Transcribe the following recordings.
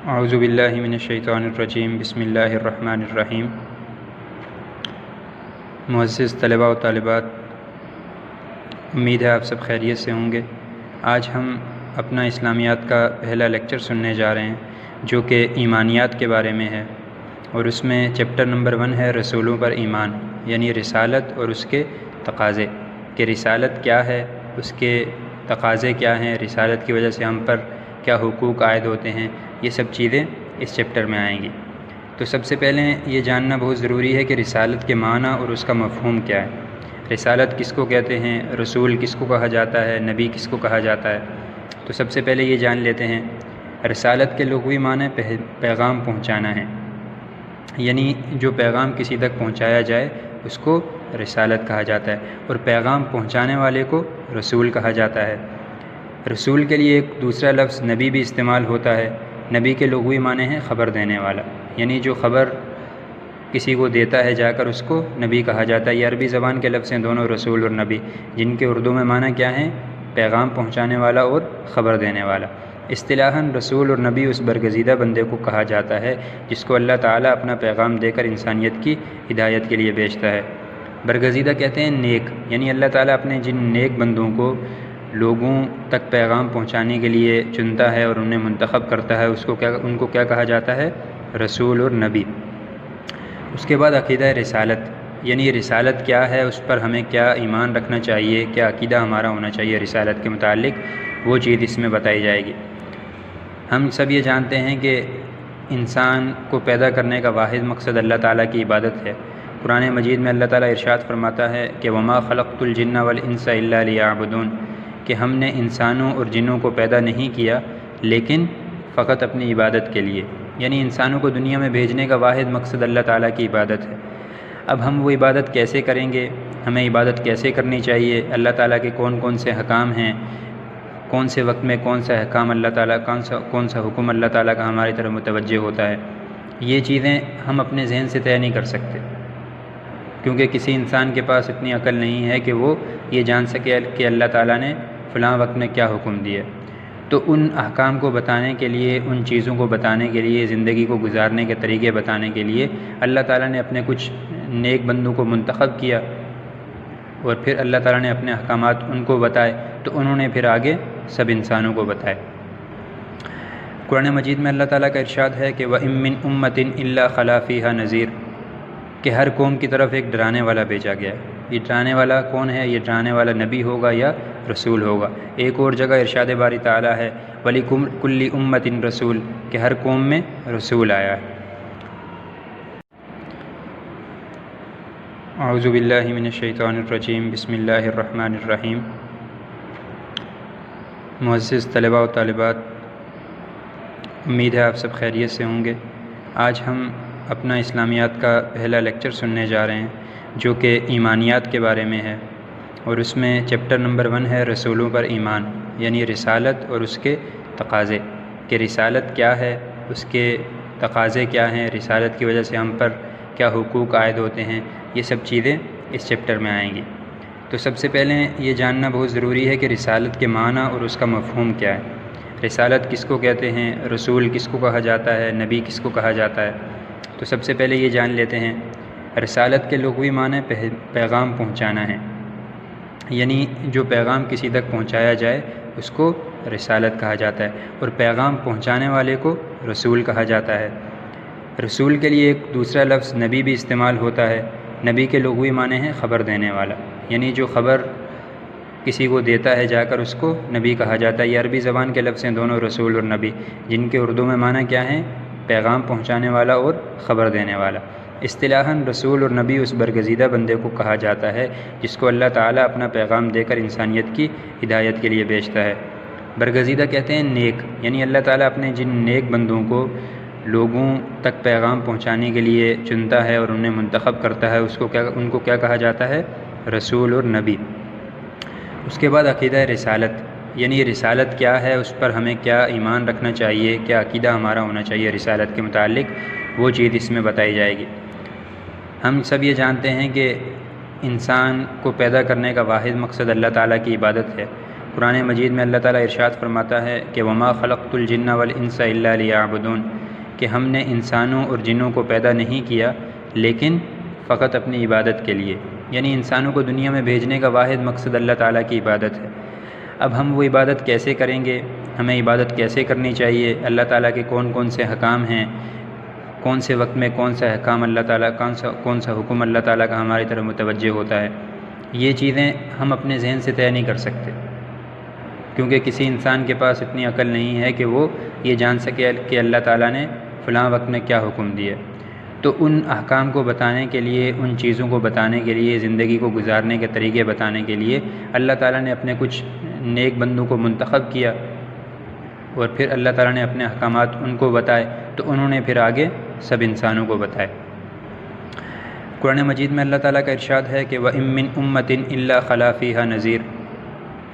اعوذ باللہ من الشیطان الرجیم بسم اللہ الرحمن الرحیم۔ معزز طلباء و طالبات، امید ہے آپ سب خیریت سے ہوں گے۔ آج ہم اپنا اسلامیات کا پہلا لیکچر سننے جا رہے ہیں جو کہ ایمانیات کے بارے میں ہے، اور اس میں چیپٹر نمبر 1 ہے رسولوں پر ایمان، یعنی رسالت اور اس کے تقاضے، کہ رسالت کیا ہے، اس کے تقاضے کیا ہیں، رسالت کی وجہ سے ہم پر کیا حقوق عائد ہوتے ہیں، یہ سب چیزیں اس چیپٹر میں آئیں گی۔ تو سب سے پہلے یہ جاننا بہت ضروری ہے کہ رسالت کے معنی اور اس کا مفہوم کیا ہے۔ رسالت کس کو کہتے ہیں، رسول کس کو کہا جاتا ہے، نبی کس کو کہا جاتا ہے۔ تو سب سے پہلے یہ جان لیتے ہیں، رسالت کے لغوی معنی پیغام پہنچانا ہے، یعنی جو پیغام کسی تک پہنچایا جائے اس کو رسالت کہا جاتا ہے، اور پیغام پہنچانے والے کو رسول کہا جاتا ہے۔ رسول کے لیے ایک دوسرا لفظ نبی بھی استعمال ہوتا ہے۔ نبی کے لغوی معنی ہے خبر دینے والا، یعنی جو خبر کسی کو دیتا ہے جا کر اس کو نبی کہا جاتا ہے۔ یہ عربی زبان کے لفظ ہیں دونوں، رسول اور نبی، جن کے اردو میں معنی کیا ہیں، پیغام پہنچانے والا اور خبر دینے والا۔ اصطلاحاً رسول اور نبی اس برگزیدہ بندے کو کہا جاتا ہے جس کو اللہ تعالیٰ اپنا پیغام دے کر انسانیت کی ہدایت کے لیے بھیجتا ہے۔ برگزیدہ کہتے ہیں نیک، یعنی اللہ تعالیٰ اپنے جن نیک بندوں کو لوگوں تک پیغام پہنچانے کے لیے چنتا ہے اور انہیں منتخب کرتا ہے، ان کو کیا کہا جاتا ہے، رسول اور نبی۔ اس کے بعد عقیدہ رسالت، یعنی رسالت کیا ہے، اس پر ہمیں کیا ایمان رکھنا چاہیے، کیا عقیدہ ہمارا ہونا چاہیے رسالت کے متعلق، وہ چیز اس میں بتائی جائے گی۔ ہم سب یہ جانتے ہیں کہ انسان کو پیدا کرنے کا واحد مقصد اللہ تعالیٰ کی عبادت ہے۔ قرآن مجید میں اللہ تعالیٰ ارشاد فرماتا ہے کہ وما خلقت الجن والانس الا لیعبدون، کہ ہم نے انسانوں اور جنوں کو پیدا نہیں کیا لیکن فقط اپنی عبادت کے لیے، یعنی انسانوں کو دنیا میں بھیجنے کا واحد مقصد اللہ تعالیٰ کی عبادت ہے۔ اب ہم وہ عبادت کیسے کریں گے، ہمیں عبادت کیسے کرنی چاہیے، اللہ تعالیٰ کے کون کون سے حکام ہیں، کون سے وقت میں کون سا حکام اللہ تعالیٰ کون سا حکم اللہ تعالیٰ کا ہماری طرف متوجہ ہوتا ہے، یہ چیزیں ہم اپنے ذہن سے طے نہیں کر سکتے، کیونکہ کسی انسان کے پاس اتنی عقل نہیں ہے کہ وہ یہ جان سکے کہ اللہ تعالیٰ نے فلاں وقت میں کیا حکم دیا۔ تو ان احکام کو بتانے کے لیے، ان چیزوں کو بتانے کے لیے، زندگی کو گزارنے کے طریقے بتانے کے لیے اللہ تعالیٰ نے اپنے کچھ نیک بندوں کو منتخب کیا، اور پھر اللہ تعالیٰ نے اپنے احکامات ان کو بتائے، تو انہوں نے پھر آگے سب انسانوں کو بتائے۔ قرآن مجید میں اللہ تعالیٰ کا ارشاد ہے کہ وَإِن مِّنْ أُمَّةٍ إِلَّا خَلَا فِيهَا نَذِيرٌ، کہ ہر قوم کی طرف ایک ڈرانے والا بھیجا گیا ہے۔ یہ ڈرانے والا کون ہے؟ یہ ڈرانے والا نبی ہوگا یا رسول ہوگا۔ ایک اور جگہ ارشاد باری تعالیٰ ہے وَلِكُلِّ أُمَّةٍ رَسُولٌ، کہ ہر قوم میں رسول آیا ہے۔ اعوذ باللہ من الشیطان الرجیم بسم اللہ الرحمن الرحیم۔ معزز طلباء و طالبات، امید ہے آپ سب خیریت سے ہوں گے۔ آج ہم اپنا اسلامیات کا پہلا لیکچر سننے جا رہے ہیں جو کہ ایمانیات کے بارے میں ہے، اور اس میں چیپٹر نمبر 1 ہے رسولوں پر ایمان، یعنی رسالت اور اس کے تقاضے، کہ رسالت کیا ہے، اس کے تقاضے کیا ہیں، رسالت کی وجہ سے ہم پر کیا حقوق عائد ہوتے ہیں، یہ سب چیزیں اس چیپٹر میں آئیں گی۔ تو سب سے پہلے یہ جاننا بہت ضروری ہے کہ رسالت کے معنی اور اس کا مفہوم کیا ہے۔ رسالت کس کو کہتے ہیں، رسول کس کو کہا جاتا ہے، نبی کس کو کہا جاتا ہے۔ تو سب سے پہلے یہ جان لیتے ہیں، رسالت کے لغوی معنی پیغام پہنچانا ہے، یعنی جو پیغام کسی تک پہنچایا جائے اس کو رسالت کہا جاتا ہے، اور پیغام پہنچانے والے کو رسول کہا جاتا ہے۔ رسول کے لیے ایک دوسرا لفظ نبی بھی استعمال ہوتا ہے۔ نبی کے لغوی معنی ہے خبر دینے والا، یعنی جو خبر کسی کو دیتا ہے جا کر اس کو نبی کہا جاتا ہے۔ یہ عربی زبان کے لفظ ہیں دونوں، رسول اور نبی، جن کے اردو میں معنی کیا ہیں، پیغام پہنچانے والا اور خبر دینے والا۔ اصطلاحاً رسول اور نبی اس برگزیدہ بندے کو کہا جاتا ہے جس کو اللہ تعالیٰ اپنا پیغام دے کر انسانیت کی ہدایت کے لیے بھیجتا ہے۔ برگزیدہ کہتے ہیں نیک، یعنی اللہ تعالیٰ اپنے جن نیک بندوں کو لوگوں تک پیغام پہنچانے کے لیے چنتا ہے اور انہیں منتخب کرتا ہے، ان کو کیا کہا جاتا ہے، رسول اور نبی۔ اس کے بعد عقیدہ رسالت، یعنی رسالت کیا ہے، اس پر ہمیں کیا ایمان رکھنا چاہیے، کیا عقیدہ ہمارا ہونا چاہیے رسالت کے متعلق، وہ چیز اس میں بتائی جائے گی۔ ہم سب یہ جانتے ہیں کہ انسان کو پیدا کرنے کا واحد مقصد اللہ تعالیٰ کی عبادت ہے۔ قرآن مجید میں اللہ تعالیٰ ارشاد فرماتا ہے کہ وما خلقت الجن والانس الا لیعبدون، کہ ہم نے انسانوں اور جنوں کو پیدا نہیں کیا لیکن فقط اپنی عبادت کے لیے، یعنی انسانوں کو دنیا میں بھیجنے کا واحد مقصد اللہ تعالیٰ کی عبادت ہے۔ اب ہم وہ عبادت کیسے کریں گے، ہمیں عبادت کیسے کرنی چاہیے، اللہ تعالیٰ کے کون کون سے حکام ہیں، کون سے وقت میں کون سا حکام اللہ تعالیٰ کون سا حکم اللہ تعالیٰ کا ہماری طرف متوجہ ہوتا ہے، یہ چیزیں ہم اپنے ذہن سے طے نہیں کر سکتے، کیونکہ کسی انسان کے پاس اتنی عقل نہیں ہے کہ وہ یہ جان سکے کہ اللہ تعالیٰ نے فلاں وقت میں کیا حکم دیا۔ تو ان احکام کو بتانے کے لیے، ان چیزوں کو بتانے کے لیے، زندگی کو گزارنے کے طریقے بتانے کے لیے اللہ تعالیٰ نے اپنے کچھ نیک بندوں کو منتخب کیا، اور پھر اللہ تعالیٰ نے اپنے احکامات ان کو بتائے، تو انہوں نے پھر آگے سب انسانوں کو بتائے۔ قرآن مجید میں اللہ تعالیٰ کا ارشاد ہے کہ وَإِن مِّنْ أُمَّةٍ إِلَّا خَلَا فِيهَا نَذِيرٌ،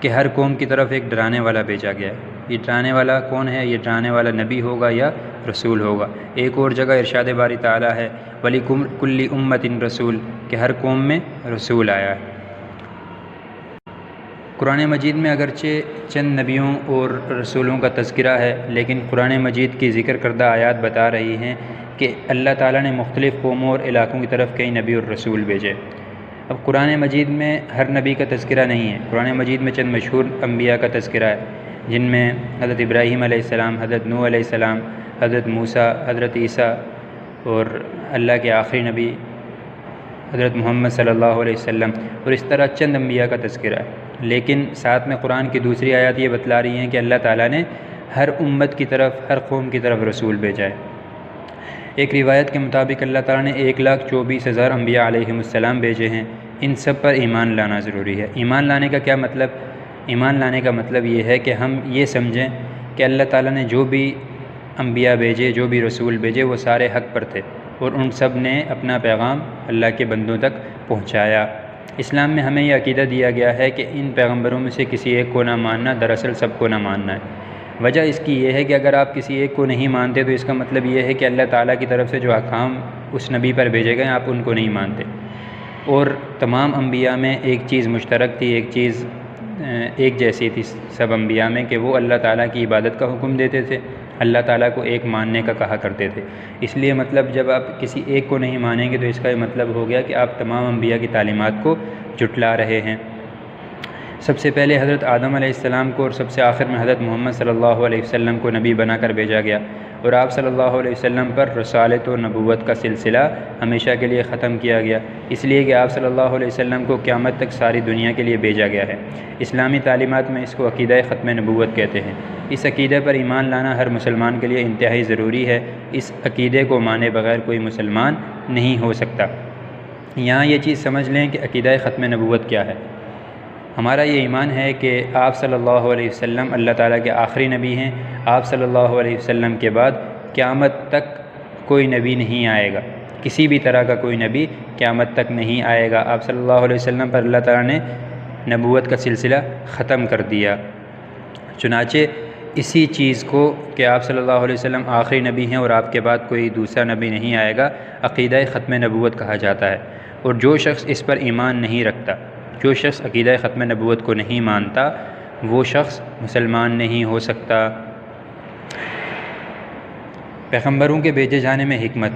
کہ ہر قوم کی طرف ایک ڈرانے والا بھیجا گیا ہے۔ یہ ڈرانے والا کون ہے؟ یہ ڈرانے والا نبی ہوگا یا رسول ہوگا۔ ایک اور جگہ ارشاد باری تعالیٰ ہے وَلِكُلِّ أُمَّةٍ رَسُولٌ، کہ ہر قوم میں رسول آیا ہے۔ قرآن مجید میں اگرچہ چند نبیوں اور رسولوں کا تذکرہ ہے، لیکن قرآن مجید کی ذکر کردہ آیات بتا رہی ہیں کہ اللہ تعالیٰ نے مختلف قوموں اور علاقوں کی طرف کئی نبی اور رسول بھیجے۔ اب قرآن مجید میں ہر نبی کا تذکرہ نہیں ہے، قرآن مجید میں چند مشہور انبیاء کا تذکرہ ہے، جن میں حضرت ابراہیم علیہ السلام، حضرت نوح علیہ السلام، حضرت موسیٰ، حضرت عیسیٰ، اور اللہ کے آخری نبی حضرت محمد صلی اللہ علیہ وسلم، اور اس طرح چند انبیاء کا تذکرہ ہے۔ لیکن ساتھ میں قرآن کی دوسری آیات یہ بتلا رہی ہیں کہ اللہ تعالیٰ نے ہر امت کی طرف، ہر قوم کی طرف رسول بھیجا ہے۔ ایک روایت کے مطابق اللہ تعالیٰ نے 1,24,000 انبیاء علیہم السلام بھیجے ہیں۔ ان سب پر ایمان لانا ضروری ہے۔ ایمان لانے کا کیا مطلب؟ ایمان لانے کا مطلب یہ ہے کہ ہم یہ سمجھیں کہ اللہ تعالیٰ نے جو بھی انبیاء بھیجے، جو بھی رسول بھیجے، وہ سارے حق پر تھے، اور ان سب نے اپنا پیغام اللہ کے بندوں تک پہنچایا۔ اسلام میں ہمیں یہ عقیدہ دیا گیا ہے کہ ان پیغمبروں میں سے کسی ایک کو نہ ماننا دراصل سب کو نہ ماننا ہے۔ وجہ اس کی یہ ہے کہ اگر آپ کسی ایک کو نہیں مانتے تو اس کا مطلب یہ ہے کہ اللہ تعالیٰ کی طرف سے جو احکام اس نبی پر بھیجے گئے آپ ان کو نہیں مانتے۔ اور تمام انبیاء میں ایک چیز مشترک تھی، ایک چیز ایک جیسی تھی سب انبیاء میں، کہ وہ اللہ تعالیٰ کی عبادت کا حکم دیتے تھے، اللہ تعالیٰ کو ایک ماننے کا کہا کرتے تھے۔ اس لیے مطلب جب آپ کسی ایک کو نہیں مانیں گے تو اس کا یہ مطلب ہو گیا کہ آپ تمام انبیاء کی تعلیمات کو جھٹلا رہے ہیں۔ سب سے پہلے حضرت آدم علیہ السلام کو اور سب سے آخر میں حضرت محمد صلی اللہ علیہ وسلم کو نبی بنا کر بھیجا گیا، اور آپ صلی اللہ علیہ وسلم پر رسالت و نبوت کا سلسلہ ہمیشہ کے لیے ختم کیا گیا، اس لیے کہ آپ صلی اللہ علیہ وسلم کو قیامت تک ساری دنیا کے لیے بھیجا گیا ہے۔ اسلامی تعلیمات میں اس کو عقیدہ ختم نبوت کہتے ہیں۔ اس عقیدے پر ایمان لانا ہر مسلمان کے لیے انتہائی ضروری ہے۔ اس عقیدے کو مانے بغیر کوئی مسلمان نہیں ہو سکتا۔ یہاں یہ چیز سمجھ لیں کہ عقیدہ ختم نبوت کیا ہے۔ ہمارا یہ ایمان ہے کہ آپ صلی اللہ علیہ وسلم اللہ تعالیٰ کے آخری نبی ہیں۔ آپ صلی اللہ علیہ وسلم کے بعد قیامت تک کوئی نبی نہیں آئے گا، کسی بھی طرح کا کوئی نبی قیامت تک نہیں آئے گا۔ آپ صلی اللہ علیہ وسلم پر اللہ تعالیٰ نے نبوت کا سلسلہ ختم کر دیا۔ چنانچہ اسی چیز کو کہ آپ صلی اللہ علیہ وسلم آخری نبی ہیں اور آپ کے بعد کوئی دوسرا نبی نہیں آئے گا، عقیدہ ختم نبوت کہا جاتا ہے۔ اور جو شخص اس پر ایمان نہیں رکھتا، جو شخص عقیدہ ختم نبوت کو نہیں مانتا، وہ شخص مسلمان نہیں ہو سکتا۔ پیغمبروں کے بھیجے جانے میں حکمت،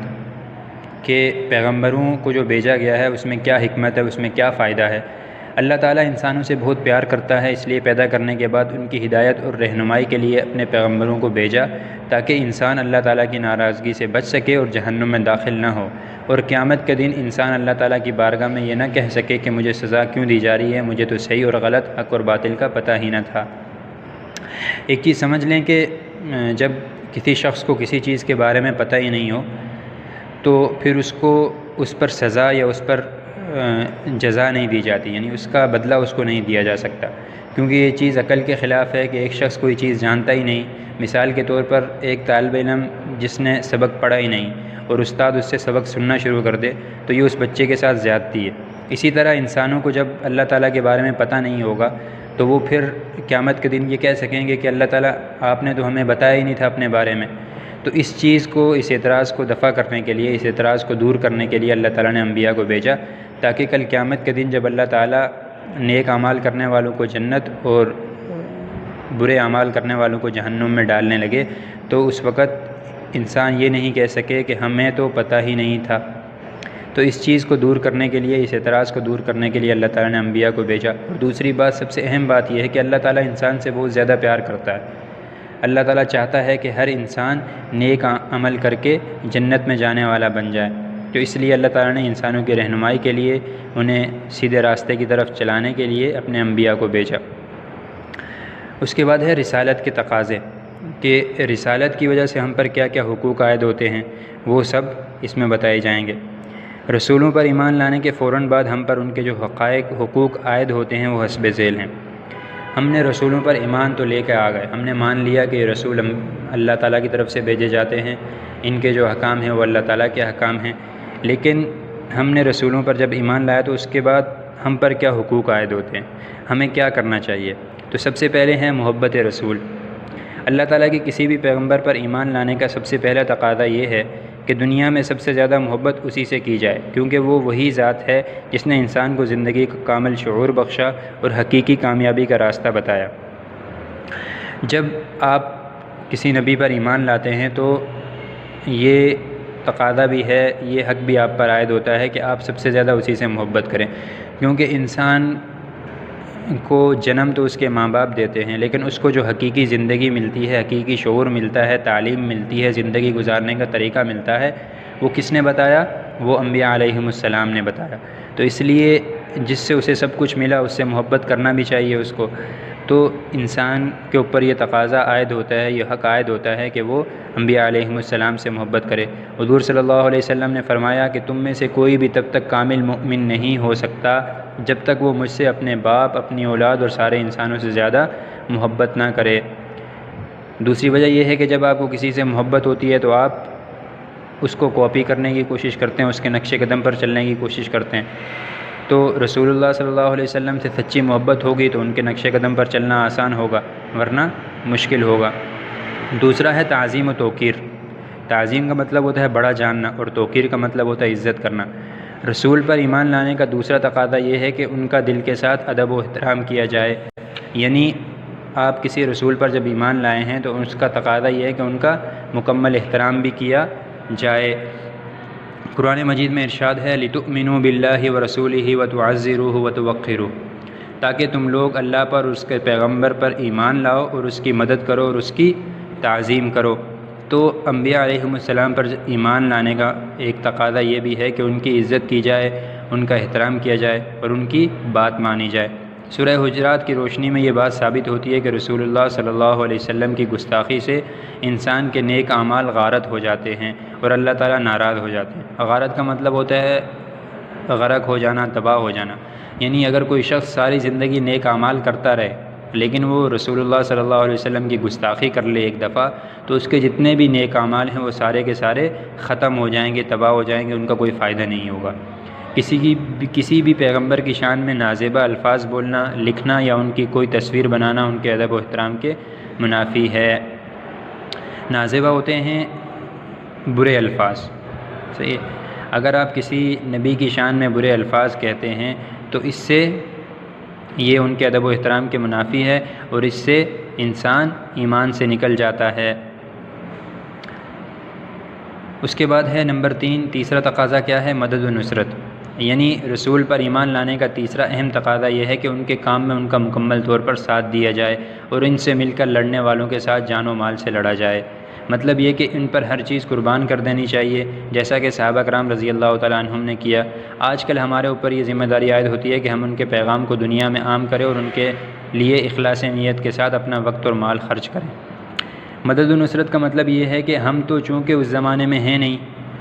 کہ پیغمبروں کو جو بھیجا گیا ہے اس میں کیا حکمت ہے، اس میں کیا فائدہ ہے۔ اللہ تعالیٰ انسانوں سے بہت پیار کرتا ہے، اس لیے پیدا کرنے کے بعد ان کی ہدایت اور رہنمائی کے لیے اپنے پیغمبروں کو بھیجا، تاکہ انسان اللہ تعالیٰ کی ناراضگی سے بچ سکے اور جہنم میں داخل نہ ہو، اور قیامت کے دن انسان اللہ تعالیٰ کی بارگاہ میں یہ نہ کہہ سکے کہ مجھے سزا کیوں دی جا رہی ہے، مجھے تو صحیح اور غلط، حق اور باطل کا پتہ ہی نہ تھا۔ ایک چیز سمجھ لیں کہ جب کسی شخص کو کسی چیز کے بارے میں پتہ ہی نہیں ہو تو پھر اس کو اس پر سزا یا اس پر جزا نہیں دی جاتی، یعنی اس کا بدلہ اس کو نہیں دیا جا سکتا، کیونکہ یہ چیز عقل کے خلاف ہے کہ ایک شخص کوئی چیز جانتا ہی نہیں۔ مثال کے طور پر ایک طالب علم جس نے سبق پڑھا ہی نہیں اور استاد اس سے سبق سننا شروع کر دے تو یہ اس بچے کے ساتھ زیادتی ہے۔ اسی طرح انسانوں کو جب اللہ تعالیٰ کے بارے میں پتہ نہیں ہوگا تو وہ پھر قیامت کے دن یہ کہہ سکیں گے کہ اللہ تعالیٰ آپ نے تو ہمیں بتایا ہی نہیں تھا اپنے بارے میں۔ تو اس چیز کو، اس اعتراض کو دفع کرنے کے لیے، اس اعتراض کو دور کرنے کے لیے اللہ تعالیٰ نے انبیاء کو بھیجا، تاکہ کل قیامت کے دن جب اللہ تعالیٰ نیک اعمال کرنے والوں کو جنت اور برے اعمال کرنے والوں کو جہنم میں ڈالنے لگے تو اس وقت انسان یہ نہیں کہہ سکے کہ ہمیں تو پتہ ہی نہیں تھا۔ تو اس چیز کو دور کرنے کے لیے، اس اعتراض کو دور کرنے کے لیے اللہ تعالیٰ نے انبیاء کو بھیجا۔ اور دوسری بات، سب سے اہم بات یہ ہے کہ اللہ تعالیٰ انسان سے بہت زیادہ پیار کرتا ہے۔ اللہ تعالیٰ چاہتا ہے کہ ہر انسان نیک عمل کر کے جنت میں جانے والا بن جائے، تو اس لیے اللہ تعالیٰ نے انسانوں کی رہنمائی کے لیے، انہیں سیدھے راستے کی طرف چلانے کے لیے اپنے انبیاء کو بھیجا۔ اس کے بعد ہے رسالت کے تقاضے، کہ رسالت کی وجہ سے ہم پر کیا کیا حقوق عائد ہوتے ہیں، وہ سب اس میں بتائے جائیں گے۔ رسولوں پر ایمان لانے کے فوراً بعد ہم پر ان کے جو حقوق عائد ہوتے ہیں وہ حسب ذیل ہیں۔ ہم نے رسولوں پر ایمان تو لے کے آ گئے، ہم نے مان لیا کہ رسول اللہ تعالیٰ کی طرف سے بھیجے جاتے ہیں، ان کے جو احکام ہیں وہ اللہ تعالیٰ کے احکام ہیں، لیکن ہم نے رسولوں پر جب ایمان لایا تو اس کے بعد ہم پر کیا حقوق عائد ہوتے ہیں، ہمیں کیا کرنا چاہیے۔ تو سب سے پہلے ہے محبت رسول۔ اللہ تعالیٰ کی کسی بھی پیغمبر پر ایمان لانے کا سب سے پہلا تقاضا یہ ہے کہ دنیا میں سب سے زیادہ محبت اسی سے کی جائے، کیونکہ وہ وہی ذات ہے جس نے انسان کو زندگی کا کامل شعور بخشا اور حقیقی کامیابی کا راستہ بتایا۔ جب آپ کسی نبی پر ایمان لاتے ہیں تو یہ تقاضا بھی ہے، یہ حق بھی آپ پر عائد ہوتا ہے کہ آپ سب سے زیادہ اسی سے محبت کریں، کیونکہ انسان کو جنم تو اس کے ماں باپ دیتے ہیں، لیکن اس کو جو حقیقی زندگی ملتی ہے، حقیقی شعور ملتا ہے، تعلیم ملتی ہے، زندگی گزارنے کا طریقہ ملتا ہے، وہ کس نے بتایا؟ وہ انبیاء علیہم السلام نے بتایا۔ تو اس لیے جس سے اسے سب کچھ ملا اس سے محبت کرنا بھی چاہیے اس کو۔ تو انسان کے اوپر یہ تقاضا عائد ہوتا ہے، یہ حق عائد ہوتا ہے کہ وہ انبیاء علیہم السلام سے محبت کرے۔ حضور صلی اللہ علیہ وسلم نے فرمایا کہ تم میں سے کوئی بھی تب تک کامل مؤمن نہیں ہو سکتا جب تک وہ مجھ سے اپنے باپ، اپنی اولاد اور سارے انسانوں سے زیادہ محبت نہ کرے۔ دوسری وجہ یہ ہے کہ جب آپ کو کسی سے محبت ہوتی ہے تو آپ اس کو کاپی کرنے کی کوشش کرتے ہیں، اس کے نقش قدم پر چلنے کی کوشش کرتے ہیں۔ تو رسول اللہ صلی اللہ علیہ وسلم سے سچی محبت ہوگی تو ان کے نقش قدم پر چلنا آسان ہوگا، ورنہ مشکل ہوگا۔ دوسرا ہے تعظیم و توقیر۔ تعظیم کا مطلب ہوتا ہے بڑا جاننا، اور توقیر کا مطلب ہوتا ہے عزت کرنا۔ رسول پر ایمان لانے کا دوسرا تقاضا یہ ہے کہ ان کا دل کے ساتھ ادب و احترام کیا جائے، یعنی آپ کسی رسول پر جب ایمان لائے ہیں تو اس کا تقاضا یہ ہے کہ ان کا مکمل احترام بھی کیا جائے۔ قرآن مجید میں ارشاد ہے لِتُؤْمِنُوا بِاللَّهِ وَرَسُولِهِ وَتُعَزِّرُوهُ وَتُوَقِّرُوهُ، تاکہ تم لوگ اللہ پر اور اس کے پیغمبر پر ایمان لاؤ اور اس کی مدد کرو اور اس کی تعظیم کرو۔ تو انبیاء علیہم السلام پر ایمان لانے کا ایک تقاضا یہ بھی ہے کہ ان کی عزت کی جائے، ان کا احترام کیا جائے اور ان کی بات مانی جائے۔ سورہ حجرات کی روشنی میں یہ بات ثابت ہوتی ہے کہ رسول اللہ صلی اللہ علیہ وسلم کی گستاخی سے انسان کے نیک اعمال غارت ہو جاتے ہیں اور اللہ تعالیٰ ناراض ہو جاتے ہیں۔ غارت کا مطلب ہوتا ہے غرق ہو جانا، تباہ ہو جانا، یعنی اگر کوئی شخص ساری زندگی نیک اعمال کرتا رہے لیکن وہ رسول اللہ صلی اللہ علیہ وسلم کی گستاخی کر لے ایک دفعہ، تو اس کے جتنے بھی نیک اعمال ہیں وہ سارے کے سارے ختم ہو جائیں گے، تباہ ہو جائیں گے، ان کا کوئی فائدہ نہیں ہوگا۔ کسی بھی پیغمبر کی شان میں نازیبہ الفاظ بولنا، لکھنا یا ان کی کوئی تصویر بنانا ان کے ادب و احترام کے منافی ہے۔ نازیبہ ہوتے ہیں برے الفاظ، صحیح ہے؟ اگر آپ کسی نبی کی شان میں برے الفاظ کہتے ہیں تو اس سے یہ ان کے ادب و احترام کے منافی ہے اور اس سے انسان ایمان سے نکل جاتا ہے۔ اس کے بعد ہے نمبر 3، تیسرا تقاضا کیا ہے؟ مدد و نصرت، یعنی رسول پر ایمان لانے کا تیسرا اہم تقاضا یہ ہے کہ ان کے کام میں ان کا مکمل طور پر ساتھ دیا جائے اور ان سے مل کر لڑنے والوں کے ساتھ جان و مال سے لڑا جائے۔ مطلب یہ کہ ان پر ہر چیز قربان کر دینی چاہیے، جیسا کہ صحابہ کرام رضی اللہ تعالیٰ عنہم نے کیا۔ آج کل ہمارے اوپر یہ ذمہ داری عائد ہوتی ہے کہ ہم ان کے پیغام کو دنیا میں عام کریں اور ان کے لیے اخلاص نیت کے ساتھ اپنا وقت اور مال خرچ کریں۔ مدد و نصرت کا مطلب یہ ہے کہ ہم تو چونکہ اس زمانے میں ہیں نہیں،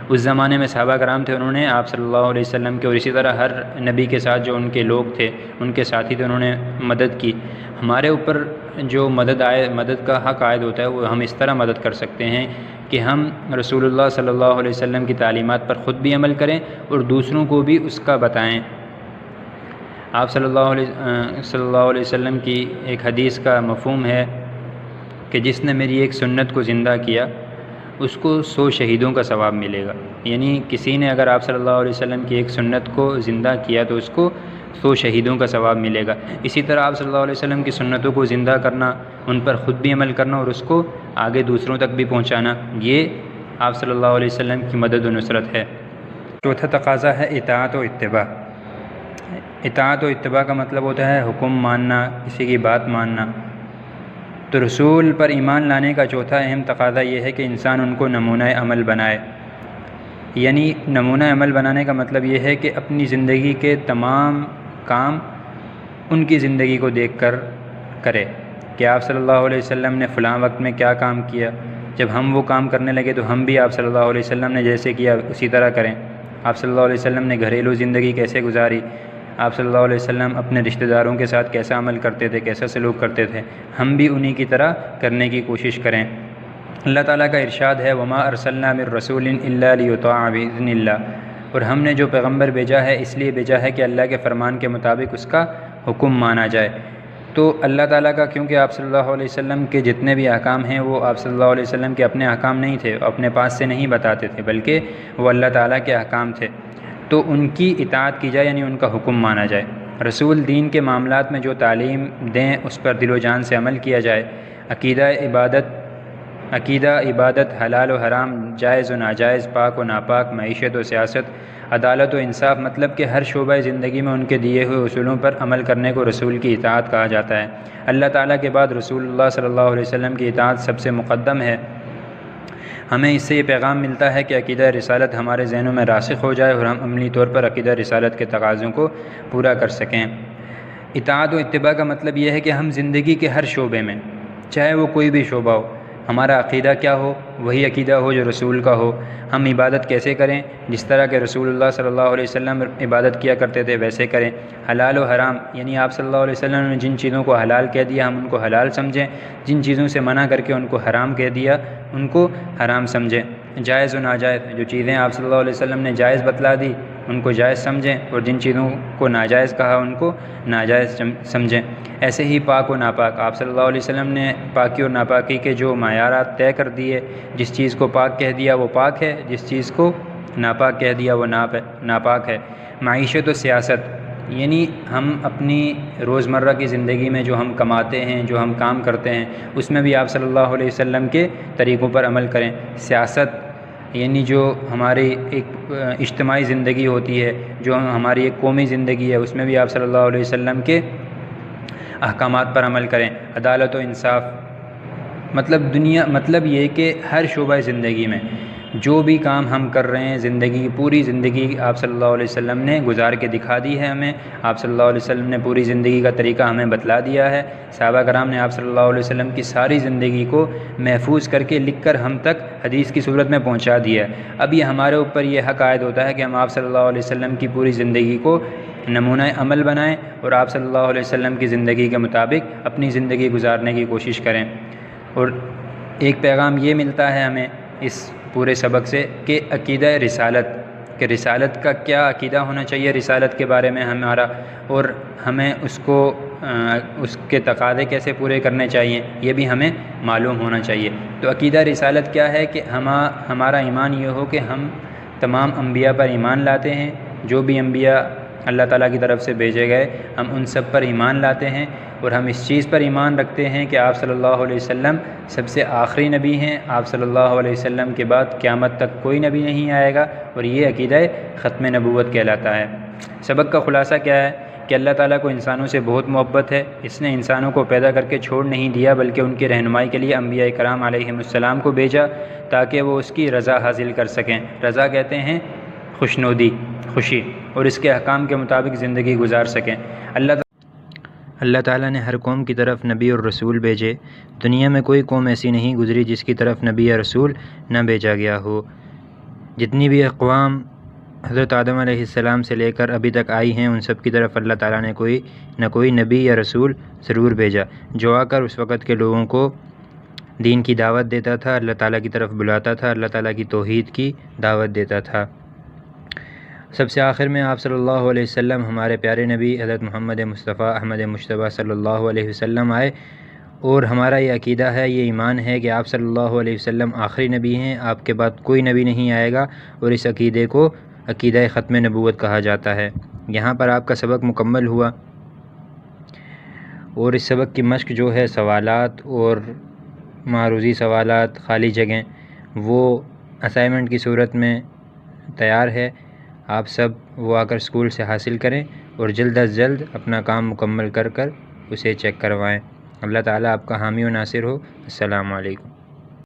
اس زمانے میں صحابہ کرام تھے، انہوں نے آپ صلی اللہ علیہ وسلم کے اور اسی طرح ہر نبی کے ساتھ جو ان کے لوگ تھے، ان کے ساتھی تھے، انہوں نے مدد کی۔ ہمارے اوپر جو مدد کا حق عائد ہوتا ہے وہ ہم اس طرح مدد کر سکتے ہیں کہ ہم رسول اللہ صلی اللہ علیہ وسلم کی تعلیمات پر خود بھی عمل کریں اور دوسروں کو بھی اس کا بتائیں۔ آپ صلی اللہ علیہ وسلم کی ایک حدیث کا مفہوم ہے کہ جس نے میری ایک سنت کو زندہ کیا اس کو 100 شہیدوں کا ثواب ملے گا، یعنی کسی نے اگر آپ صلی اللہ علیہ وسلم کی ایک سنت کو زندہ کیا تو اس کو 100 شہیدوں کا ثواب ملے گا۔ اسی طرح آپ صلی اللہ علیہ وسلم کی سنتوں کو زندہ کرنا، ان پر خود بھی عمل کرنا اور اس کو آگے دوسروں تک بھی پہنچانا، یہ آپ صلی اللہ علیہ وسلم کی مدد و نصرت ہے۔ چوتھا تقاضا ہے اطاعت و اتباع۔ اطاعت و اتباع کا مطلب ہوتا ہے حکم ماننا، کسی کی بات ماننا۔ تو رسول پر ایمان لانے کا چوتھا اہم تقاضا یہ ہے کہ انسان ان کو نمونہ عمل بنائے۔ یعنی نمونہ عمل بنانے کا مطلب یہ ہے کہ اپنی زندگی کے تمام کام ان کی زندگی کو دیکھ کر کرے کہ آپ صلی اللہ علیہ وسلم نے فلاں وقت میں کیا کام کیا، جب ہم وہ کام کرنے لگے تو ہم بھی آپ صلی اللہ علیہ وسلم نے جیسے کیا اسی طرح کریں۔ آپ صلی اللہ علیہ وسلم نے گھریلو زندگی کیسے گزاری، آپ صلی اللہ علیہ وسلم اپنے رشتہ داروں کے ساتھ کیسا عمل کرتے تھے، کیسا سلوک کرتے تھے، ہم بھی انہی کی طرح کرنے کی کوشش کریں۔ اللہ تعالیٰ کا ارشاد ہے وما ارسلنا من رسول الا لیطاع باذن اللہ، اور ہم نے جو پیغمبر بھیجا ہے اس لیے بھیجا ہے کہ اللہ کے فرمان کے مطابق اس کا حکم مانا جائے۔ تو اللہ تعالیٰ کا، کیونکہ آپ صلی اللہ علیہ وسلم کے جتنے بھی احکام ہیں وہ آپ صلی اللہ علیہ وسلم کے اپنے احکام نہیں تھے، اپنے پاس سے نہیں بتاتے تھے، بلکہ وہ اللہ تعالیٰ کے احکام تھے، تو ان کی اطاعت کی جائے، یعنی ان کا حکم مانا جائے۔ رسول دین کے معاملات میں جو تعلیم دیں اس پر دل و جان سے عمل کیا جائے۔ عقیدہ، عبادت، حلال و حرام، جائز و ناجائز، پاک و ناپاک، معیشت و سیاست، عدالت و انصاف، مطلب کہ ہر شعبہ زندگی میں ان کے دیے ہوئے اصولوں پر عمل کرنے کو رسول کی اطاعت کہا جاتا ہے۔ اللہ تعالیٰ کے بعد رسول اللہ صلی اللہ علیہ وسلم کی اطاعت سب سے مقدم ہے۔ ہمیں اس سے یہ پیغام ملتا ہے کہ عقیدہ رسالت ہمارے ذہنوں میں راسخ ہو جائے اور ہم عملی طور پر عقیدہ رسالت کے تقاضوں کو پورا کر سکیں۔ اطاعت و اتباع کا مطلب یہ ہے کہ ہم زندگی کے ہر شعبے میں، چاہے وہ کوئی بھی شعبہ ہو، ہمارا عقیدہ کیا ہو، وہی عقیدہ ہو جو رسول کا ہو۔ ہم عبادت کیسے کریں، جس طرح کہ رسول اللہ صلی اللہ علیہ وسلم عبادت کیا کرتے تھے ویسے کریں۔ حلال و حرام، یعنی آپ صلی اللہ علیہ وسلم نے جن چیزوں کو حلال کہہ دیا ہم ان کو حلال سمجھیں، جن چیزوں سے منع کر کے ان کو حرام کہہ دیا ان کو حرام سمجھیں۔ جائز و ناجائز، جو چیزیں آپ صلی اللہ علیہ وسلم نے جائز بتلا دی ان کو جائز سمجھیں، اور جن چیزوں کو ناجائز کہا ان کو ناجائز سمجھیں۔ ایسے ہی پاک و ناپاک، آپ صلی اللہ علیہ وسلم نے پاکی اور ناپاکی کے جو معیارات طے کر دیے، جس چیز کو پاک کہہ دیا وہ پاک ہے، جس چیز کو ناپاک کہہ دیا وہ ناپاک ہے۔ معیشت و سیاست، یعنی ہم اپنی روزمرہ کی زندگی میں جو ہم کماتے ہیں، جو ہم کام کرتے ہیں، اس میں بھی آپ صلی اللہ علیہ وسلم کے طریقوں پر عمل کریں۔ سیاست یعنی جو ہماری ایک اجتماعی زندگی ہوتی ہے، جو ہماری ایک قومی زندگی ہے، اس میں بھی آپ صلی اللہ علیہ وسلم کے احکامات پر عمل کریں۔ عدالت و انصاف، مطلب یہ کہ ہر شعبہ زندگی میں جو بھی کام ہم کر رہے ہیں، زندگی کی پوری زندگی آپ صلی اللہ علیہ وسلم نے گزار کے دکھا دی ہے ہمیں۔ آپ صلی اللہ علیہ وسلم نے پوری زندگی کا طریقہ ہمیں بتلا دیا ہے۔ صحابہ کرام نے آپ صلی اللہ علیہ وسلم کی ساری زندگی کو محفوظ کر کے لکھ کر ہم تک حدیث کی صورت میں پہنچا دیا ہے۔ اب یہ ہمارے اوپر یہ حق عائد ہوتا ہے کہ ہم آپ صلی اللہ علیہ وسلم کی پوری زندگی کو نمونہ عمل بنائیں اور آپ صلی اللہ علیہ وسلم کی زندگی کے مطابق اپنی زندگی گزارنے کی کوشش کریں۔ اور ایک پیغام یہ ملتا ہے ہمیں اس پورے سبق سے کہ عقیدہ رسالت، کہ رسالت کا کیا عقیدہ ہونا چاہیے رسالت کے بارے میں ہمارا، اور ہمیں اس کے تقاضے کیسے پورے کرنے چاہیے یہ بھی ہمیں معلوم ہونا چاہیے۔ تو عقیدہ رسالت کیا ہے کہ ہمارا ایمان یہ ہو کہ ہم تمام انبیاء پر ایمان لاتے ہیں، جو بھی انبیاء اللہ تعالیٰ کی طرف سے بھیجے گئے ہم ان سب پر ایمان لاتے ہیں، اور ہم اس چیز پر ایمان رکھتے ہیں کہ آپ صلی اللہ علیہ وسلم سب سے آخری نبی ہیں، آپ صلی اللہ علیہ وسلم کے بعد قیامت تک کوئی نبی نہیں آئے گا، اور یہ عقیدہ ختم نبوت کہلاتا ہے۔ سبق کا خلاصہ کیا ہے کہ اللہ تعالیٰ کو انسانوں سے بہت محبت ہے، اس نے انسانوں کو پیدا کر کے چھوڑ نہیں دیا، بلکہ ان کی رہنمائی کے لیے انبیاء کرام علیہم السلام کو بھیجا تاکہ وہ اس کی رضا حاصل کر سکیں۔ رضا کہتے ہیں خوشنودی، خوشی، اور اس کے احکام کے مطابق زندگی گزار سکیں۔ اللہ تعالیٰ نے ہر قوم کی طرف نبی اور رسول بھیجے، دنیا میں کوئی قوم ایسی نہیں گزری جس کی طرف نبی یا رسول نہ بھیجا گیا ہو۔ جتنی بھی اقوام حضرت آدم علیہ السلام سے لے کر ابھی تک آئی ہیں، ان سب کی طرف اللہ تعالیٰ نے کوئی نہ کوئی نبی یا رسول ضرور بھیجا، جو آ کر اس وقت کے لوگوں کو دین کی دعوت دیتا تھا، اللہ تعالیٰ کی طرف بلاتا تھا، اللہ تعالیٰ کی توحید کی دعوت دیتا تھا۔ سب سے آخر میں آپ صلی اللہ علیہ وسلم ہمارے پیارے نبی حضرت محمد مصطفیٰ احمد مجتبیٰ صلی اللہ علیہ وسلم آئے، اور ہمارا یہ عقیدہ ہے، یہ ایمان ہے کہ آپ صلی اللہ علیہ وسلم آخری نبی ہیں، آپ کے بعد کوئی نبی نہیں آئے گا، اور اس عقیدے کو عقیدہ ختم نبوت کہا جاتا ہے۔ یہاں پر آپ کا سبق مکمل ہوا، اور اس سبق کی مشق جو ہے سوالات اور معروضی سوالات، خالی جگہیں، وہ اسائنمنٹ کی صورت میں تیار ہے۔ آپ سب وہ آ کر اسکول سے حاصل کریں اور جلد از جلد اپنا کام مکمل کر اسے چیک کروائیں۔ اللہ تعالیٰ آپ کا حامی و ناصر ہو۔ السلام علیکم۔